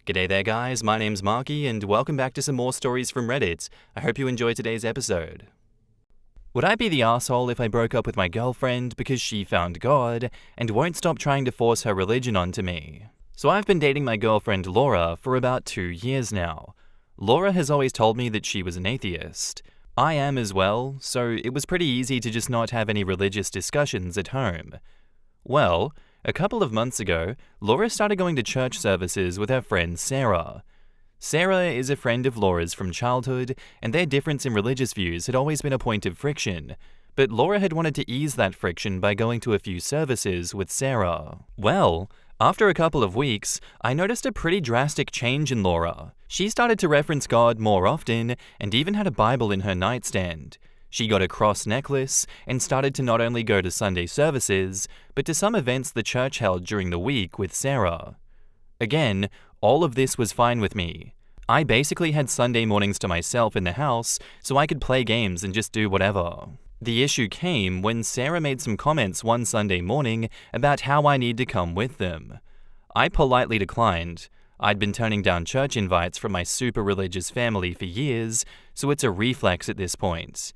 G'day there guys, my name's Marky and welcome back to some more stories from Reddit. I hope you enjoyed today's episode. Would I be the asshole if I broke up with my girlfriend because she found God and won't stop trying to force her religion onto me? So I've been dating my girlfriend Laura for about 2 years now. Laura has always told me that she was an atheist. I am as well, so it was pretty easy to just not have any religious discussions at home. Well, a couple of months ago, Laura started going to church services with her friend Sarah. Sarah is a friend of Laura's from childhood, and their difference in religious views had always been a point of friction, but Laura had wanted to ease that friction by going to a few services with Sarah. Well, after a couple of weeks, I noticed a pretty drastic change in Laura. She started to reference God more often, and even had a Bible in her nightstand. She got a cross necklace and started to not only go to Sunday services, but to some events the church held during the week with Sarah. Again, all of this was fine with me. I basically had Sunday mornings to myself in the house so I could play games and just do whatever. The issue came when Sarah made some comments one Sunday morning about how I need to come with them. I politely declined. I'd been turning down church invites from my super religious family for years, so it's a reflex at this point.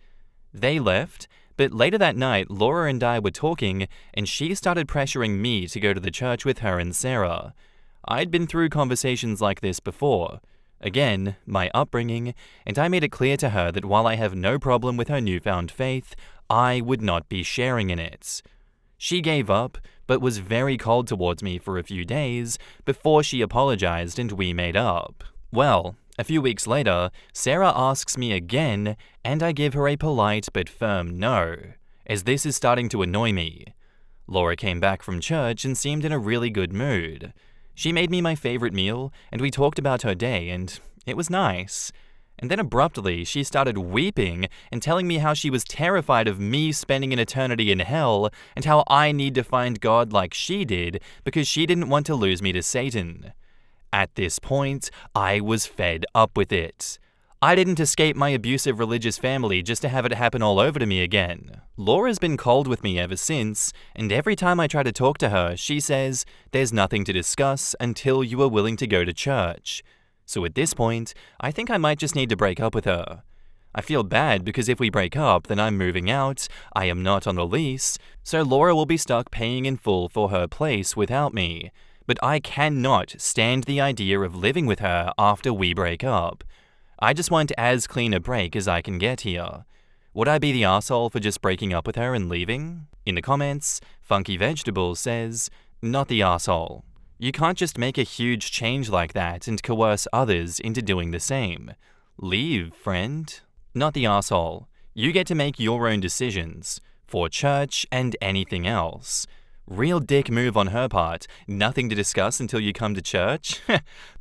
They left, but later that night, Laura and I were talking, and she started pressuring me to go to the church with her and Sarah. I'd been through conversations like this before. Again, my upbringing, and I made it clear to her that while I have no problem with her newfound faith, I would not be sharing in it. She gave up, but was very cold towards me for a few days before she apologized and we made up. Well, a few weeks later, Sarah asks me again, and I give her a polite but firm no, as this is starting to annoy me. Laura came back from church and seemed in a really good mood. She made me my favorite meal, and we talked about her day, and it was nice. And then abruptly, she started weeping and telling me how she was terrified of me spending an eternity in hell, and how I need to find God like she did because she didn't want to lose me to Satan. At this point, I was fed up with it. I didn't escape my abusive religious family just to have it happen all over to me again. Laura's been cold with me ever since, and every time I try to talk to her, she says, "There's nothing to discuss until you are willing to go to church." So at this point, I think I might just need to break up with her. I feel bad because if we break up, then I'm moving out, I am not on the lease, so Laura will be stuck paying in full for her place without me. But I cannot stand the idea of living with her after we break up. I just want as clean a break as I can get here. Would I be the asshole for just breaking up with her and leaving? In the comments, Funky Vegetables says, "Not the asshole. You can't just make a huge change like that and coerce others into doing the same. Leave, friend." Not the asshole. You get to make your own decisions, for church and anything else. Real dick move on her part. Nothing to discuss until you come to church?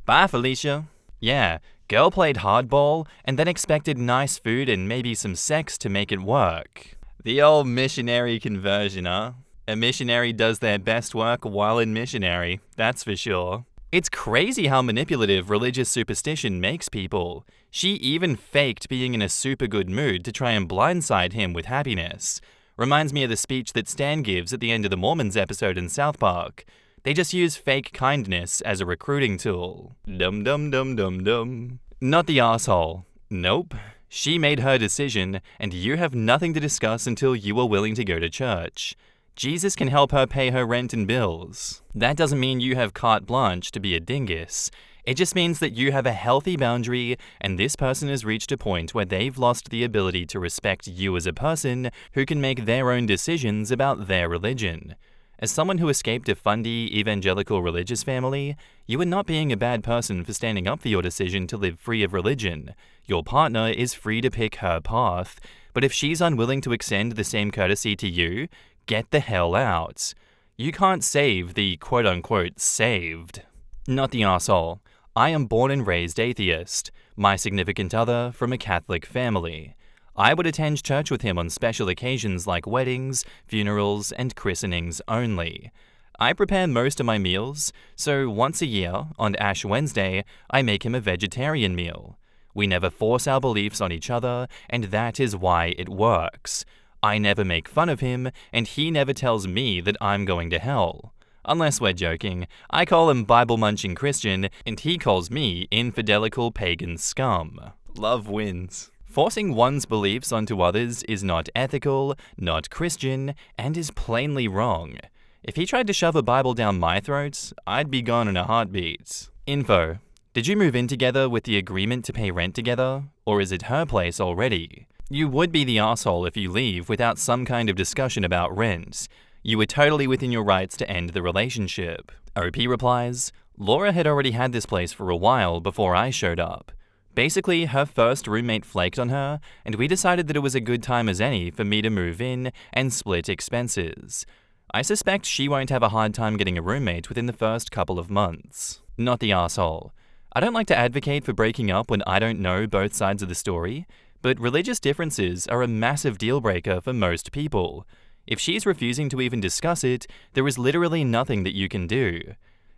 Bye, Felicia. Yeah, girl played hardball and then expected nice food and maybe some sex to make it work. The old missionary conversion, huh? A missionary does their best work while in missionary, that's for sure. It's crazy how manipulative religious superstition makes people. She even faked being in a super good mood to try and blindside him with happiness. Reminds me of the speech that Stan gives at the end of the Mormons episode in South Park. They just use fake kindness as a recruiting tool. Dum dum dum dum dum. Not the asshole. Nope. She made her decision, and you have nothing to discuss until you are willing to go to church. Jesus can help her pay her rent and bills. That doesn't mean you have carte blanche to be a dingus. It just means that you have a healthy boundary, and this person has reached a point where they've lost the ability to respect you as a person who can make their own decisions about their religion. As someone who escaped a fundy, evangelical religious family, you are not being a bad person for standing up for your decision to live free of religion. Your partner is free to pick her path, but if she's unwilling to extend the same courtesy to you, get the hell out. You can't save the quote-unquote saved. Not the asshole. I am born and raised atheist. My significant other from a Catholic family. I would attend church with him on special occasions like weddings, funerals, and christenings only. I prepare most of my meals, so once a year, on Ash Wednesday, I make him a vegetarian meal. We never force our beliefs on each other, and that is why it works. I never make fun of him, and he never tells me that I'm going to hell. Unless we're joking, I call him Bible-munching Christian, and he calls me infidelical pagan scum. Love wins. Forcing one's beliefs onto others is not ethical, not Christian, and is plainly wrong. If he tried to shove a Bible down my throat, I'd be gone in a heartbeat. Info. Did you move in together with the agreement to pay rent together? Or is it her place already? You would be the asshole if you leave without some kind of discussion about rent. You were totally within your rights to end the relationship. OP replies, Laura had already had this place for a while before I showed up. Basically, her first roommate flaked on her, and we decided that it was a good time as any for me to move in and split expenses. I suspect she won't have a hard time getting a roommate within the first couple of months. Not the asshole. I don't like to advocate for breaking up when I don't know both sides of the story, but religious differences are a massive deal breaker for most people. If she's refusing to even discuss it, there is literally nothing that you can do.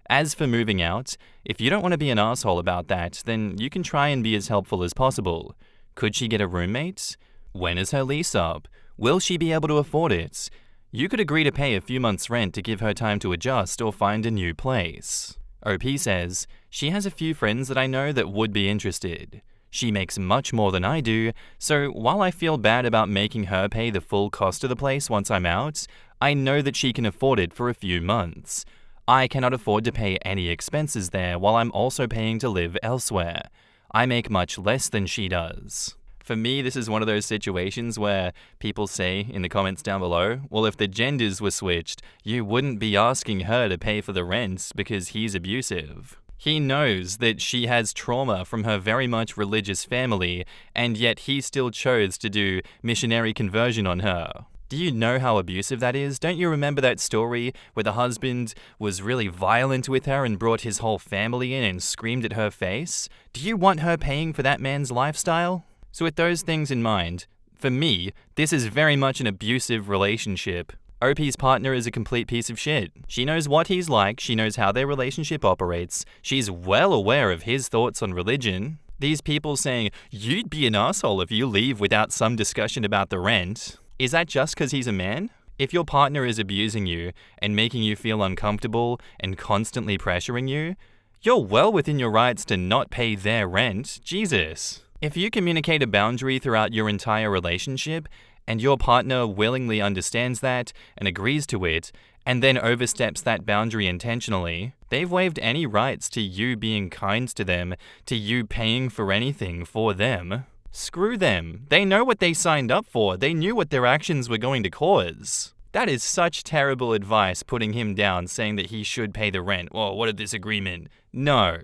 As for moving out, if you don't want to be an asshole about that, then you can try and be as helpful as possible. Could she get a roommate? When is her lease up? Will she be able to afford it? You could agree to pay a few months' rent to give her time to adjust or find a new place. OP says, she has a few friends that I know that would be interested. She makes much more than I do, so while I feel bad about making her pay the full cost of the place once I'm out, I know that she can afford it for a few months. I cannot afford to pay any expenses there while I'm also paying to live elsewhere. I make much less than she does. For me, this is one of those situations where people say in the comments down below, well, if the genders were switched, you wouldn't be asking her to pay for the rent because he's abusive. He knows that she has trauma from her very much religious family, and yet he still chose to do missionary conversion on her. Do you know how abusive that is? Don't you remember that story where the husband was really violent with her and brought his whole family in and screamed at her face? Do you want her paying for that man's lifestyle? So with those things in mind, for me, this is very much an abusive relationship. OP's partner is a complete piece of shit. She knows what he's like, she knows how their relationship operates, she's well aware of his thoughts on religion. These people saying, you'd be an asshole if you leave without some discussion about the rent. Is that just because he's a man? If your partner is abusing you and making you feel uncomfortable and constantly pressuring you, you're well within your rights to not pay their rent. Jesus. If you communicate a boundary throughout your entire relationship, and your partner willingly understands that and agrees to it, and then oversteps that boundary intentionally, they've waived any rights to you being kind to them, to you paying for anything for them. Screw them. They know what they signed up for. They knew what their actions were going to cause. That is such terrible advice, putting him down, saying that he should pay the rent. Well, what a disagreement. No.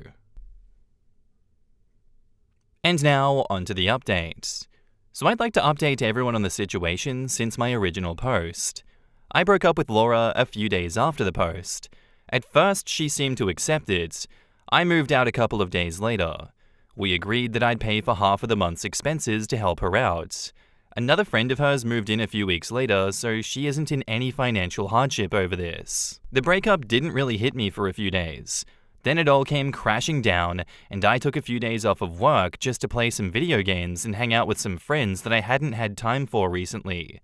And now, onto the update. So I'd like to update everyone on the situation since my original post. I broke up with Laura a few days after the post. At first, she seemed to accept it. I moved out a couple of days later. We agreed that I'd pay for half of the month's expenses to help her out. Another friend of hers moved in a few weeks later, so she isn't in any financial hardship over this. The breakup didn't really hit me for a few days. Then it all came crashing down, and I took a few days off of work just to play some video games and hang out with some friends that I hadn't had time for recently.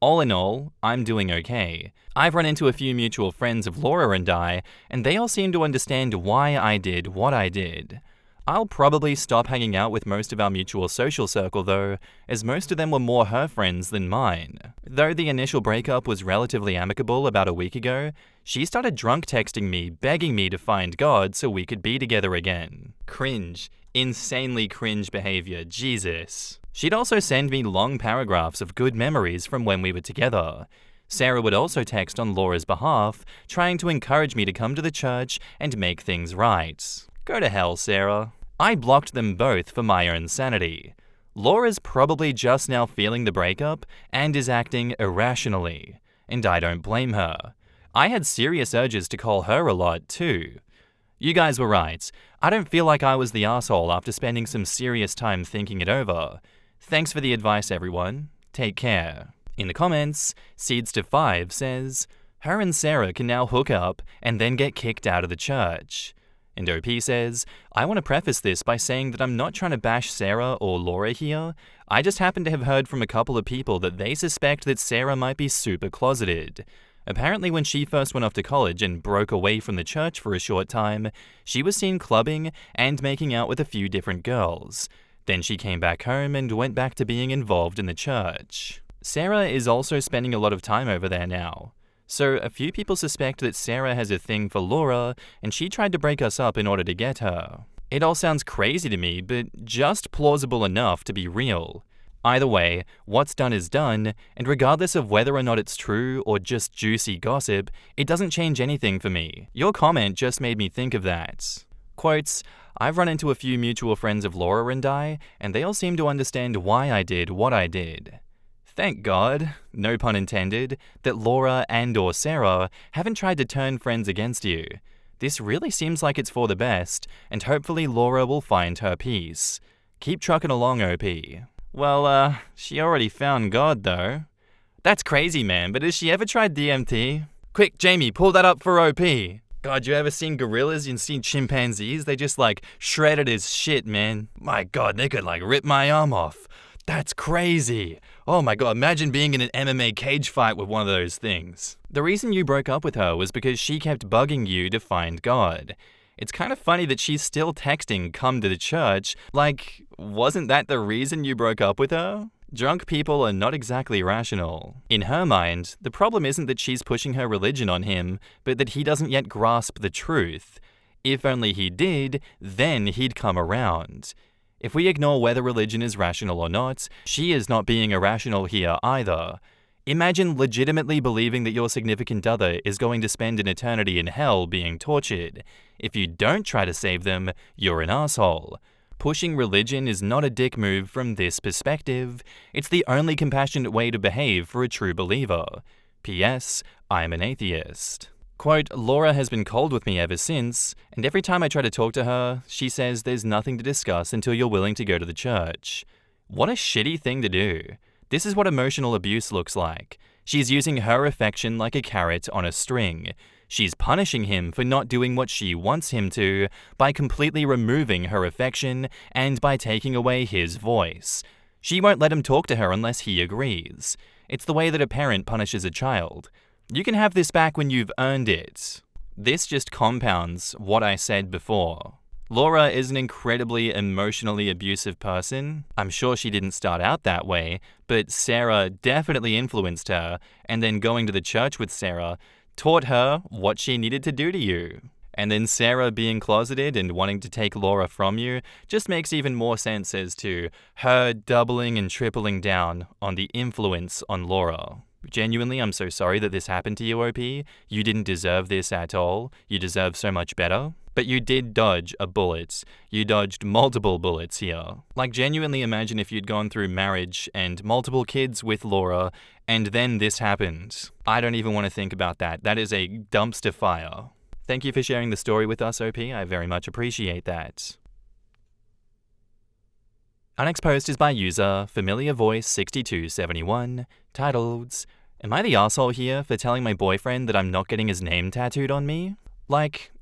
All in all, I'm doing okay. I've run into a few mutual friends of Laura and I, and they all seem to understand why I did what I did. I'll probably stop hanging out with most of our mutual social circle though, as most of them were more her friends than mine. Though the initial breakup was relatively amicable about a week ago, she started drunk texting me, begging me to find God so we could be together again. Cringe. Insanely cringe behavior, Jesus. She'd also send me long paragraphs of good memories from when we were together. Sarah would also text on Laura's behalf, trying to encourage me to come to the church and make things right. Go to hell, Sarah. I blocked them both for my own sanity. Laura's probably just now feeling the breakup and is acting irrationally, and I don't blame her. I had serious urges to call her a lot too. You guys were right. I don't feel like I was the asshole after spending some serious time thinking it over. Thanks for the advice, everyone. Take care. In the comments, Seeds5 says, her and Sarah can now hook up and then get kicked out of the church. And OP says, I want to preface this by saying that I'm not trying to bash Sarah or Laura here. I just happen to have heard from a couple of people that they suspect that Sarah might be super closeted. Apparently when she first went off to college and broke away from the church for a short time, she was seen clubbing and making out with a few different girls. Then she came back home and went back to being involved in the church. Sarah is also spending a lot of time over there now. So a few people suspect that Sarah has a thing for Laura and she tried to break us up in order to get her. It all sounds crazy to me, but just plausible enough to be real. Either way, what's done is done, and regardless of whether or not it's true or just juicy gossip, it doesn't change anything for me. Your comment just made me think of that. Quotes, I've run into a few mutual friends of Laura and I, and they all seem to understand why I did what I did. Thank God, no pun intended, that Laura and/or Sarah haven't tried to turn friends against you. This really seems like it's for the best, and hopefully Laura will find her peace. Keep trucking along, OP. Well, she already found God, though. That's crazy, man, but has she ever tried DMT? Quick, Jamie, pull that up for OP. God, you ever seen gorillas and seen chimpanzees? They just, shredded as shit, man. My God, they could, rip my arm off. That's crazy. Oh my God, imagine being in an MMA cage fight with one of those things. The reason you broke up with her was because she kept bugging you to find God. It's kind of funny that she's still texting come to the church. Wasn't that the reason you broke up with her? Drunk people are not exactly rational. In her mind, the problem isn't that she's pushing her religion on him, but that he doesn't yet grasp the truth. If only he did, then he'd come around. If we ignore whether religion is rational or not, she is not being irrational here either. Imagine legitimately believing that your significant other is going to spend an eternity in hell being tortured. If you don't try to save them, you're an asshole. Pushing religion is not a dick move from this perspective. It's the only compassionate way to behave for a true believer. P.S. I'm an atheist. Quote, Laura has been cold with me ever since, and every time I try to talk to her, she says there's nothing to discuss until you're willing to go to the church. What a shitty thing to do. This is what emotional abuse looks like. She's using her affection like a carrot on a string. She's punishing him for not doing what she wants him to by completely removing her affection and by taking away his voice. She won't let him talk to her unless he agrees. It's the way that a parent punishes a child. You can have this back when you've earned it. This just compounds what I said before. Laura is an incredibly emotionally abusive person. I'm sure she didn't start out that way, but Sarah definitely influenced her, and then going to the church with Sarah taught her what she needed to do to you. And then Sarah being closeted and wanting to take Laura from you just makes even more sense as to her doubling and tripling down on the influence on Laura. Genuinely, I'm so sorry that this happened to you, OP. You didn't deserve this at all. You deserve so much better. But you did dodge a bullet. You dodged multiple bullets here. Genuinely imagine if you'd gone through marriage and multiple kids with Laura, and then this happened. I don't even want to think about that. That is a dumpster fire. Thank you for sharing the story with us, OP. I very much appreciate that. Our next post is by user Familiar Voice 6271, titled, Am I the asshole here for telling my boyfriend that I'm not getting his name tattooed on me?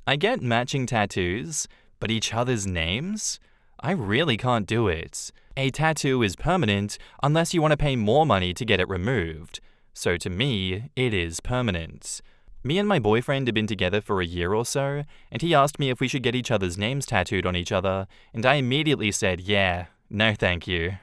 I get matching tattoos, but each other's names? I really can't do it. A tattoo is permanent unless you want to pay more money to get it removed. So to me, it is permanent. Me and my boyfriend have been together for a year or so, and he asked me if we should get each other's names tattooed on each other, and I immediately said, yeah, no thank you.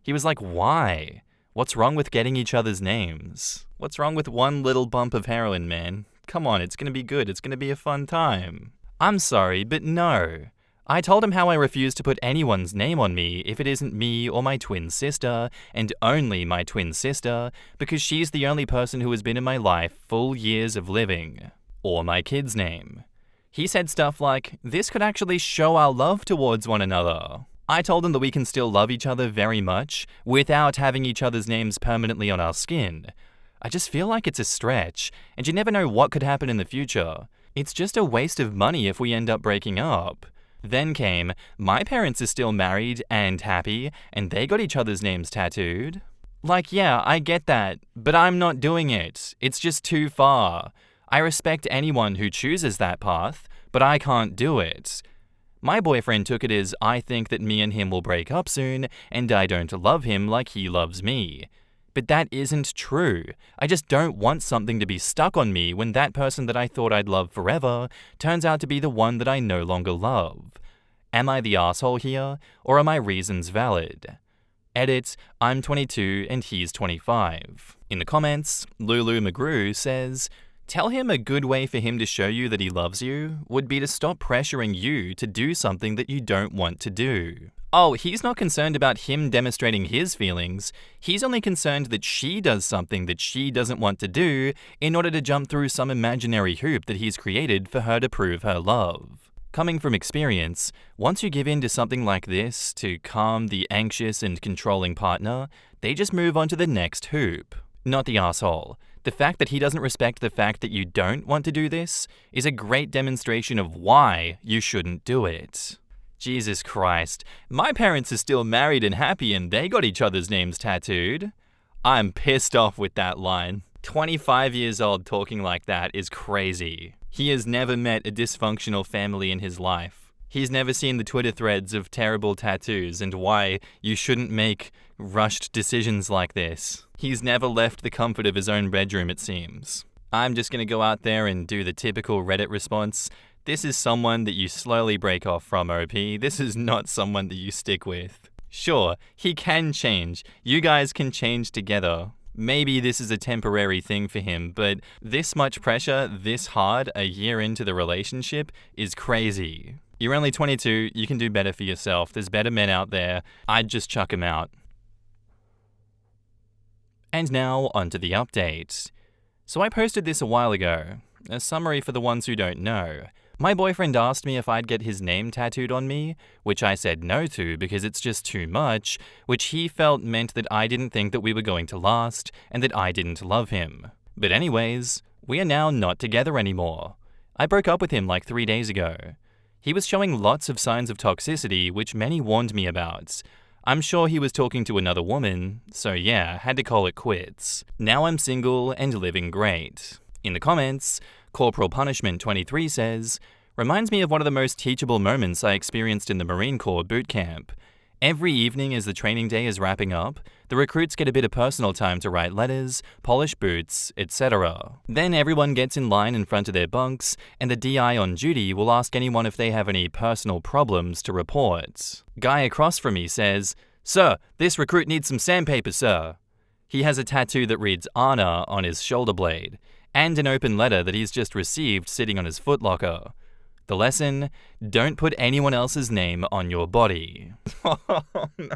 He was like, why? What's wrong with getting each other's names? What's wrong with one little bump of heroin, man? Come on, it's gonna be good. It's gonna be a fun time. I'm sorry, but no. I told him how I refuse to put anyone's name on me if it isn't me or my twin sister, and only my twin sister, because she's the only person who has been in my life full years of living. Or my kid's name. He said stuff like, this could actually show our love towards one another. I told him that we can still love each other very much without having each other's names permanently on our skin. I just feel like it's a stretch, and you never know what could happen in the future. It's just a waste of money if we end up breaking up. Then came, my parents are still married and happy, and they got each other's names tattooed. Yeah, I get that, but I'm not doing it. It's just too far. I respect anyone who chooses that path, but I can't do it. My boyfriend took it as I think that me and him will break up soon, and I don't love him like he loves me. But that isn't true. I just don't want something to be stuck on me when that person that I thought I'd love forever turns out to be the one that I no longer love. Am I the asshole here, or are my reasons valid? Edit, I'm 22 and he's 25. In the comments, Lulu McGrew says, tell him a good way for him to show you that he loves you would be to stop pressuring you to do something that you don't want to do. Oh, he's not concerned about him demonstrating his feelings. He's only concerned that she does something that she doesn't want to do in order to jump through some imaginary hoop that he's created for her to prove her love. Coming from experience, once you give in to something like this to calm the anxious and controlling partner, they just move on to the next hoop. Not the asshole. The fact that he doesn't respect the fact that you don't want to do this is a great demonstration of why you shouldn't do it. Jesus Christ, my parents are still married and happy and they got each other's names tattooed. I'm pissed off with that line. 25 years old talking like that is crazy. He has never met a dysfunctional family in his life. He's never seen the Twitter threads of terrible tattoos and why you shouldn't make rushed decisions like this. He's never left the comfort of his own bedroom, it seems. I'm just gonna go out there and do the typical Reddit response. This is someone that you slowly break off from, OP. This is not someone that you stick with. Sure, he can change. You guys can change together. Maybe this is a temporary thing for him, but this much pressure, this hard, a year into the relationship is crazy. You're only 22, you can do better for yourself. There's better men out there. I'd just chuck him out. And now, onto the update. So I posted this a while ago. A summary for the ones who don't know. My boyfriend asked me if I'd get his name tattooed on me, which I said no to because it's just too much, which he felt meant that I didn't think that we were going to last and that I didn't love him. But anyways, we are now not together anymore. I broke up with him like 3 days ago. He was showing lots of signs of toxicity, which many warned me about. I'm sure he was talking to another woman, so yeah, had to call it quits. Now I'm single and living great. In the comments, Corporal Punishment 23 says, reminds me of one of the most teachable moments I experienced in the Marine Corps boot camp. Every evening as the training day is wrapping up, the recruits get a bit of personal time to write letters, polish boots, etc. Then everyone gets in line in front of their bunks, and the DI on duty will ask anyone if they have any personal problems to report. Guy across from me says, "Sir, this recruit needs some sandpaper, sir." He has a tattoo that reads Anna on his shoulder blade, and an open letter that he's just received sitting on his footlocker. The lesson, don't put anyone else's name on your body. Oh, no.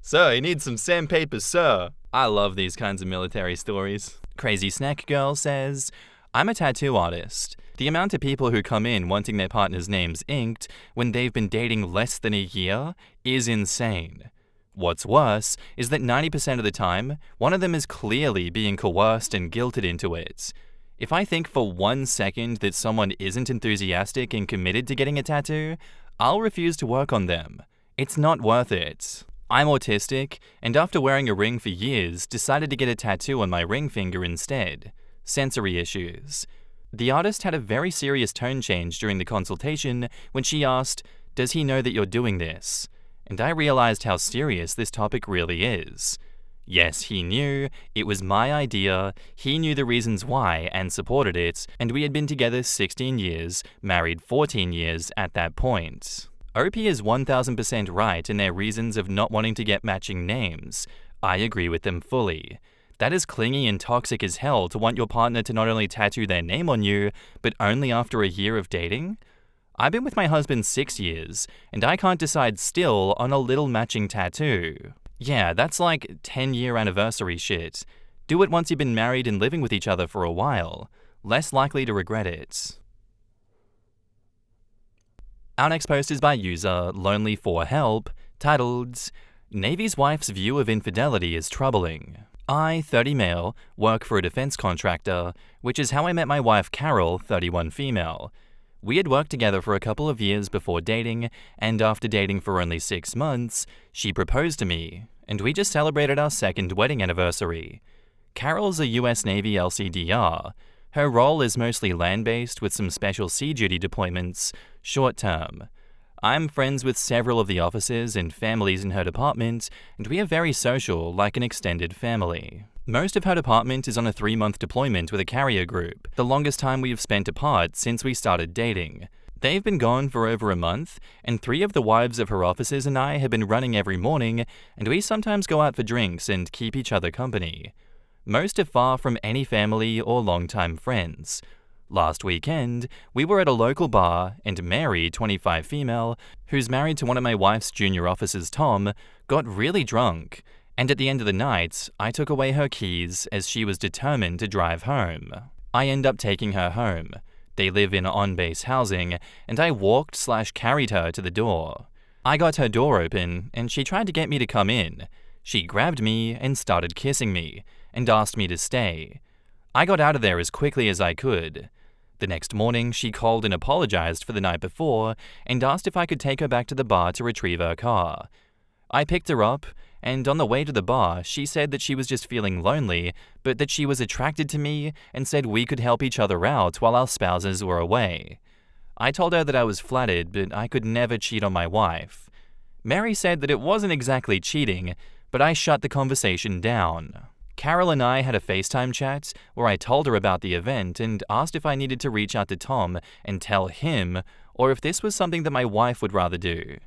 Sir, he needs some sandpaper, sir. I love these kinds of military stories. Crazy Snack Girl says, I'm a tattoo artist. The amount of people who come in wanting their partner's names inked when they've been dating less than a year is insane. What's worse is that 90% of the time, one of them is clearly being coerced and guilted into it. If I think for 1 second that someone isn't enthusiastic and committed to getting a tattoo, I'll refuse to work on them. It's not worth it. I'm autistic, and after wearing a ring for years, decided to get a tattoo on my ring finger instead. Sensory issues. The artist had a very serious tone change during the consultation when she asked, "Does he know that you're doing this?" And I realized how serious this topic really is. Yes, he knew, it was my idea, he knew the reasons why and supported it, and we had been together 16 years, married 14 years at that point. OP is 1000% right in their reasons of not wanting to get matching names. I agree with them fully. That is clingy and toxic as hell to want your partner to not only tattoo their name on you, but only after a year of dating. I've been with my husband 6 years, and I can't decide still on a little matching tattoo. Yeah, that's like 10-year anniversary shit. Do it once you've been married and living with each other for a while. Less likely to regret it. Our next post is by user Lonely4Help, titled, Navy's wife's view of infidelity is troubling. I, 30 male, work for a defense contractor, which is how I met my wife Carol, 31 female. We had worked together for a couple of years before dating, and after dating for only 6 months, she proposed to me, and we just celebrated our 2nd wedding anniversary. Carol's a US Navy LCDR. Her role is mostly land-based with some special sea duty deployments, short-term. I'm friends with several of the officers and families in her department, and we are very social, like an extended family. Most of her department is on a 3-month deployment with a carrier group, the longest time we have spent apart since we started dating. They've been gone for over a month, and 3 of the wives of her officers and I have been running every morning, and we sometimes go out for drinks and keep each other company. Most are far from any family or longtime friends. Last weekend, we were at a local bar, and Mary, 25 female, who's married to one of my wife's junior officers, Tom, got really drunk. And at the end of the night, I took away her keys as she was determined to drive home. I end up taking her home. They live in on-base housing, and I walked/carried her to the door. I got her door open, and she tried to get me to come in. She grabbed me and started kissing me, and asked me to stay. I got out of there as quickly as I could. The next morning, she called and apologized for the night before, and asked if I could take her back to the bar to retrieve her car. I picked her up, and on the way to the bar, she said that she was just feeling lonely, but that she was attracted to me and said we could help each other out while our spouses were away. I told her that I was flattered, but I could never cheat on my wife. Mary said that it wasn't exactly cheating, but I shut the conversation down. Carol and I had a FaceTime chat where I told her about the event and asked if I needed to reach out to Tom and tell him, or if this was something that my wife would rather do.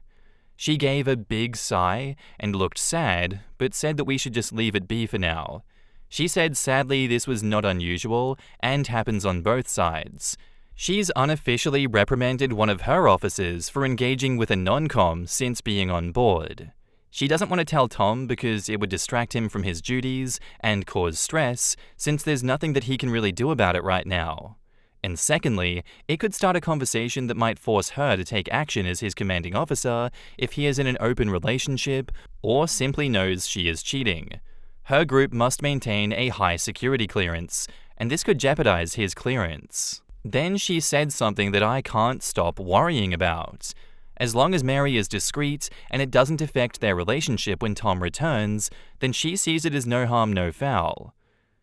She gave a big sigh and looked sad, but said that we should just leave it be for now. She said sadly this was not unusual and happens on both sides. She's unofficially reprimanded one of her officers for engaging with a non-com since being on board. She doesn't want to tell Tom because it would distract him from his duties and cause stress, since there's nothing that he can really do about it right now. And secondly, it could start a conversation that might force her to take action as his commanding officer if he is in an open relationship or simply knows she is cheating. Her group must maintain a high security clearance, and this could jeopardize his clearance. Then she said something that I can't stop worrying about. As long as Mary is discreet and it doesn't affect their relationship when Tom returns, then she sees it as no harm, no foul.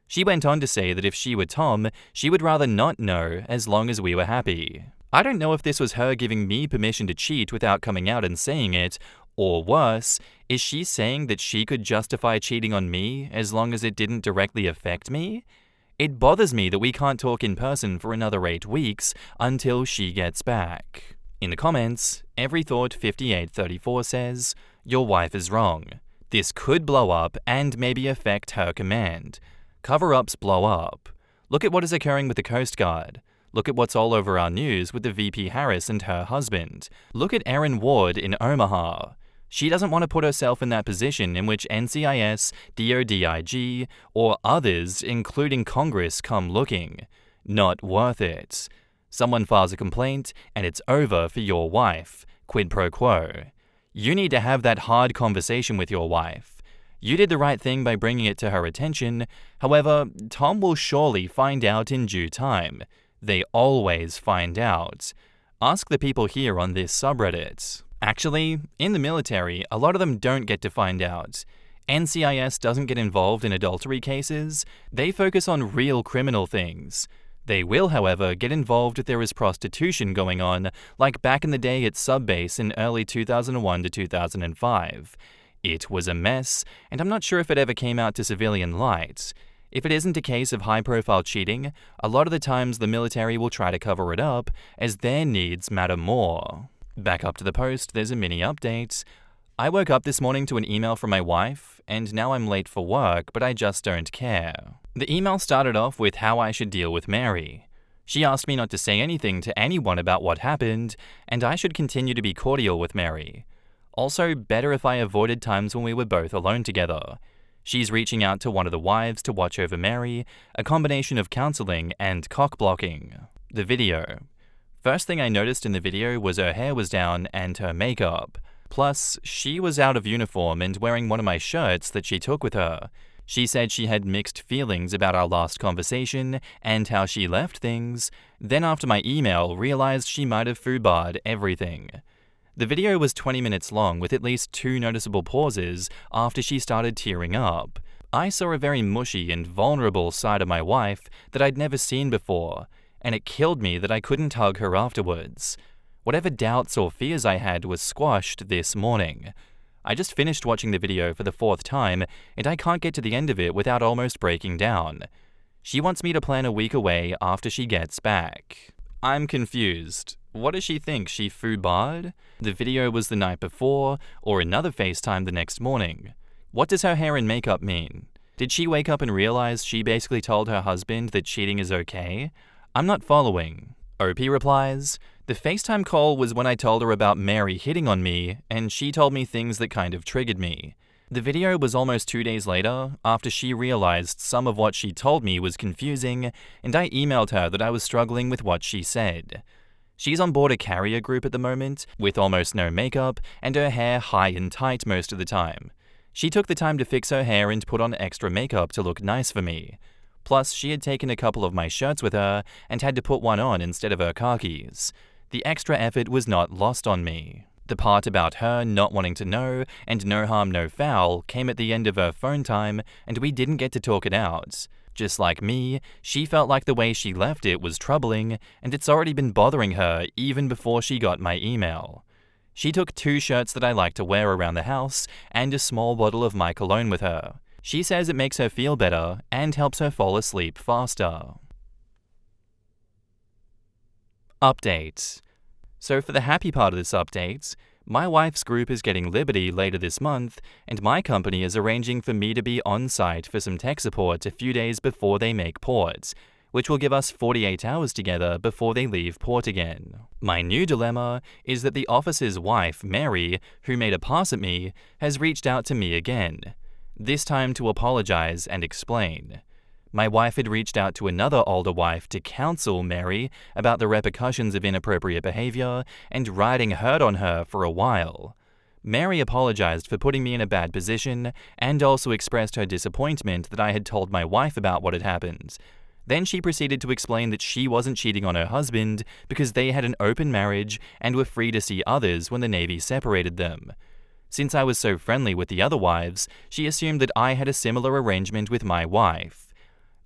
She went on to say that if she were Tom, she would rather not know as long as we were happy. I don't know if this was her giving me permission to cheat without coming out and saying it, or worse, is she saying that she could justify cheating on me as long as it didn't directly affect me? It bothers me that we can't talk in person for another 8 weeks until she gets back. In the comments, EveryThought5834 says, "Your wife is wrong. This could blow up and maybe affect her command. Cover-ups blow up. Look at what is occurring with the Coast Guard. Look at what's all over our news with the VP Harris and her husband. Look at Erin Ward in Omaha. She doesn't want to put herself in that position in which NCIS, DODIG, or others, including Congress, come looking. Not worth it. Someone files a complaint, and it's over for your wife. Quid pro quo. You need to have that hard conversation with your wife. You did the right thing by bringing it to her attention. However, Tom will surely find out in due time. They always find out. Ask the people here on this subreddit. Actually, in the military, a lot of them don't get to find out. NCIS doesn't get involved in adultery cases. They focus on real criminal things. They will, however, get involved if there is prostitution going on, like back in the day at Subbase in early 2001 to 2005. It was a mess, and I'm not sure if it ever came out to civilian light. If it isn't a case of high-profile cheating, a lot of the times the military will try to cover it up, as their needs matter more. Back up to the post, there's a mini update. I woke up this morning to an email from my wife, and now I'm late for work, but I just don't care. The email started off with how I should deal with Mary. She asked me not to say anything to anyone about what happened, and I should continue to be cordial with Mary. Also, better if I avoided times when we were both alone together. She's reaching out to one of the wives to watch over Mary, a combination of counseling and cock-blocking. The video. First thing I noticed in the video was her hair was down and her makeup. Plus, she was out of uniform and wearing one of my shirts that she took with her. She said she had mixed feelings about our last conversation and how she left things, then after my email realized she might have foobarred everything. The video was 20 minutes long with at least 2 noticeable pauses after she started tearing up. I saw a very mushy and vulnerable side of my wife that I'd never seen before, and it killed me that I couldn't hug her afterwards. Whatever doubts or fears I had was squashed this morning. I just finished watching the video for the 4th time, and I can't get to the end of it without almost breaking down. She wants me to plan a week away after she gets back. I'm confused. What does she think? She foobarred? The video was the night before, or another FaceTime the next morning. What does her hair and makeup mean? Did she wake up and realize she basically told her husband that cheating is okay? I'm not following. OP replies, the FaceTime call was when I told her about Mary hitting on me, and she told me things that kind of triggered me. The video was almost 2 days later, after she realized some of what she told me was confusing, and I emailed her that I was struggling with what she said. She's on board a carrier group at the moment, with almost no makeup, and her hair high and tight most of the time. She took the time to fix her hair and put on extra makeup to look nice for me. Plus, she had taken a couple of my shirts with her and had to put one on instead of her khakis. The extra effort was not lost on me. The part about her not wanting to know and no harm no foul came at the end of her phone time, and we didn't get to talk it out. Just like me, she felt like the way she left it was troubling, and it's already been bothering her even before she got my email. She took 2 shirts that I like to wear around the house and a small bottle of my cologne with her. She says it makes her feel better and helps her fall asleep faster. Update. So for the happy part of this update, my wife's group is getting Liberty later this month, and my company is arranging for me to be on site for some tech support a few days before they make port, which will give us 48 hours together before they leave port again. My new dilemma is that the officer's wife, Mary, who made a pass at me, has reached out to me again, this time to apologize and explain. My wife had reached out to another older wife to counsel Mary about the repercussions of inappropriate behavior, and riding herd on her for a while. Mary apologized for putting me in a bad position and also expressed her disappointment that I had told my wife about what had happened. Then she proceeded to explain that she wasn't cheating on her husband because they had an open marriage and were free to see others when the Navy separated them. Since I was so friendly with the other wives, she assumed that I had a similar arrangement with my wife.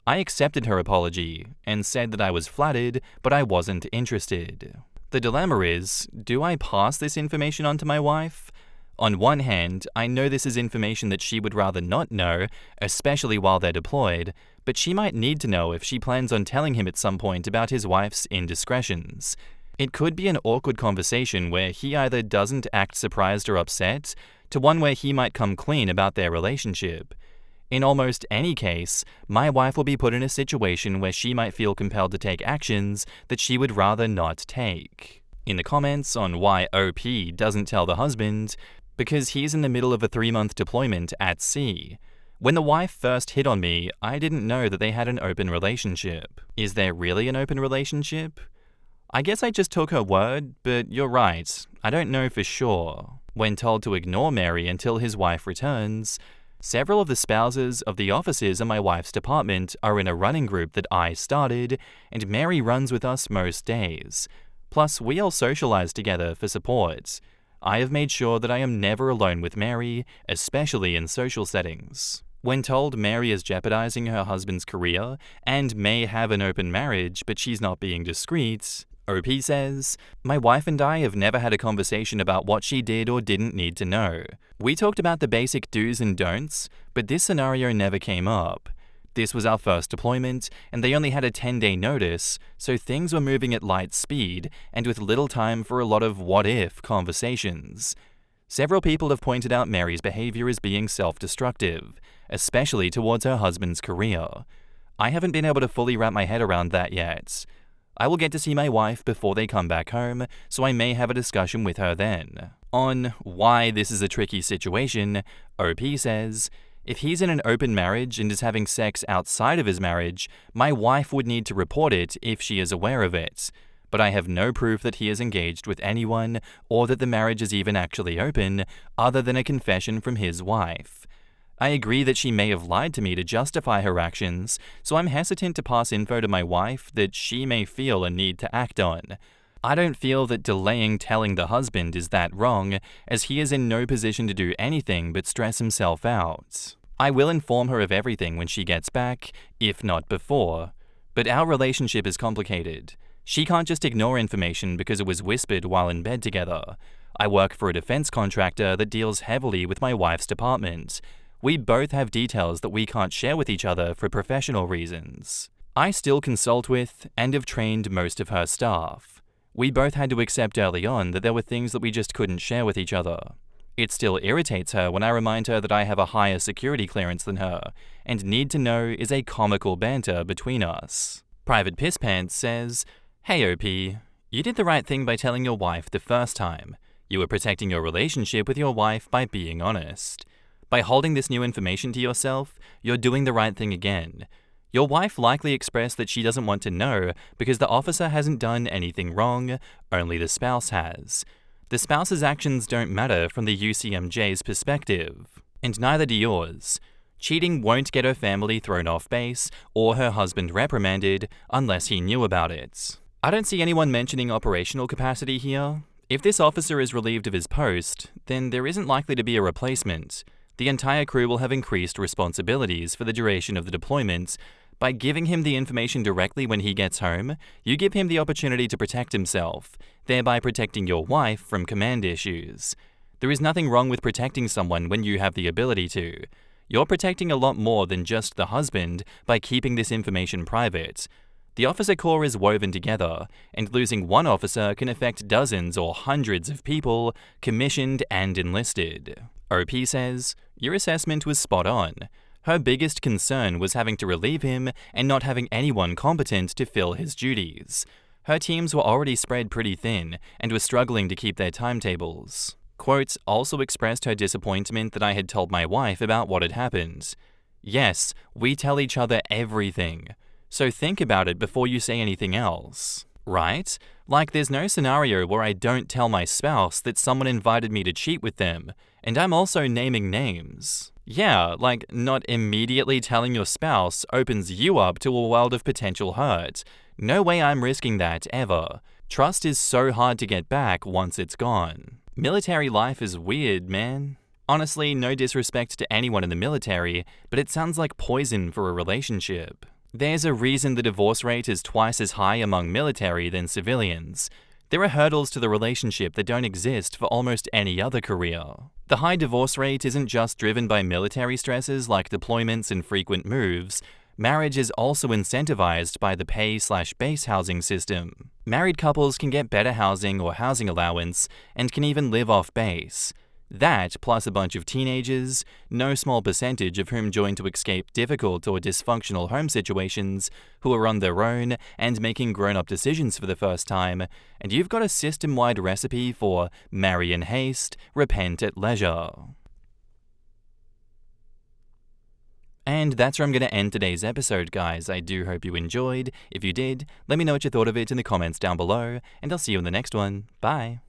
I accepted her apology and said that I was flattered, but I wasn't interested. The dilemma is, do I pass this information on to my wife? On one hand, I know this is information that she would rather not know, especially while they're deployed, but she might need to know if she plans on telling him at some point about his wife's indiscretions. It could be an awkward conversation where he either doesn't act surprised or upset, to one where he might come clean about their relationship. In almost any case, my wife will be put in a situation where she might feel compelled to take actions that she would rather not take. In the comments on why OP doesn't tell the husband, because he's in the middle of a 3-month deployment at sea. When the wife first hit on me, I didn't know that they had an open relationship. Is there really an open relationship? I guess I just took her word, but you're right, I don't know for sure. When told to ignore Mary until his wife returns, several of the spouses of the officers in my wife's department are in a running group that I started, and Mary runs with us most days. Plus, we all socialize together for support. I have made sure that I am never alone with Mary, especially in social settings. When told Mary is jeopardizing her husband's career and may have an open marriage but she's not being discreet, OP says, my wife and I have never had a conversation about what she did or didn't need to know. We talked about the basic do's and don'ts, but this scenario never came up. This was our first deployment, and they only had a 10-day notice, so things were moving at light speed and with little time for a lot of what-if conversations. Several people have pointed out Mary's behavior as being self-destructive, especially towards her husband's career. I haven't been able to fully wrap my head around that yet. I will get to see my wife before they come back home, so I may have a discussion with her then. On why this is a tricky situation, OP says, if he's in an open marriage and is having sex outside of his marriage, my wife would need to report it if she is aware of it. But I have no proof that he is engaged with anyone or that the marriage is even actually open, other than a confession from his wife. I agree that she may have lied to me to justify her actions, so I'm hesitant to pass info to my wife that she may feel a need to act on. I don't feel that delaying telling the husband is that wrong, as he is in no position to do anything but stress himself out. I will inform her of everything when she gets back, if not before. But our relationship is complicated. She can't just ignore information because it was whispered while in bed together. I work for a defense contractor that deals heavily with my wife's department. We both have details that we can't share with each other for professional reasons. I still consult with and have trained most of her staff. We both had to accept early on that there were things that we just couldn't share with each other. It still irritates her when I remind her that I have a higher security clearance than her, and need to know is a comical banter between us. Private Piss Pants says, "Hey OP, you did the right thing by telling your wife the first time. You were protecting your relationship with your wife by being honest. By holding this new information to yourself, you're doing the right thing again. Your wife likely expressed that she doesn't want to know because the officer hasn't done anything wrong, only the spouse has. The spouse's actions don't matter from the UCMJ's perspective, and neither do yours. Cheating won't get her family thrown off base or her husband reprimanded unless he knew about it." I don't see anyone mentioning operational capacity here. If this officer is relieved of his post, then there isn't likely to be a replacement. The entire crew will have increased responsibilities for the duration of the deployment. By giving him the information directly when he gets home, you give him the opportunity to protect himself, thereby protecting your wife from command issues. There is nothing wrong with protecting someone when you have the ability to. You're protecting a lot more than just the husband by keeping this information private. The officer corps is woven together, and losing one officer can affect dozens or hundreds of people, commissioned and enlisted. OP says, "Your assessment was spot on. Her biggest concern was having to relieve him and not having anyone competent to fill his duties. Her teams were already spread pretty thin and were struggling to keep their timetables." Quote, "Also expressed her disappointment that I had told my wife about what had happened. Yes, we tell each other everything. So think about it before you say anything else. Right? Like there's no scenario where I don't tell my spouse that someone invited me to cheat with them, and I'm also naming names. Yeah, like not immediately telling your spouse opens you up to a world of potential hurt. No way I'm risking that ever. Trust is so hard to get back once it's gone. Military life is weird, man. Honestly, no disrespect to anyone in the military, but it sounds like poison for a relationship. There's a reason the divorce rate is twice as high among military than civilians. There are hurdles to the relationship that don't exist for almost any other career. The high divorce rate isn't just driven by military stresses like deployments and frequent moves. Marriage is also incentivized by the pay/base housing system. Married couples can get better housing or housing allowance and can even live off base. That, plus a bunch of teenagers, no small percentage of whom join to escape difficult or dysfunctional home situations, who are on their own and making grown-up decisions for the first time, and you've got a system-wide recipe for marry in haste, repent at leisure. And that's where I'm going to end today's episode, guys. I do hope you enjoyed. If you did, let me know what you thought of it in the comments down below, and I'll see you in the next one. Bye!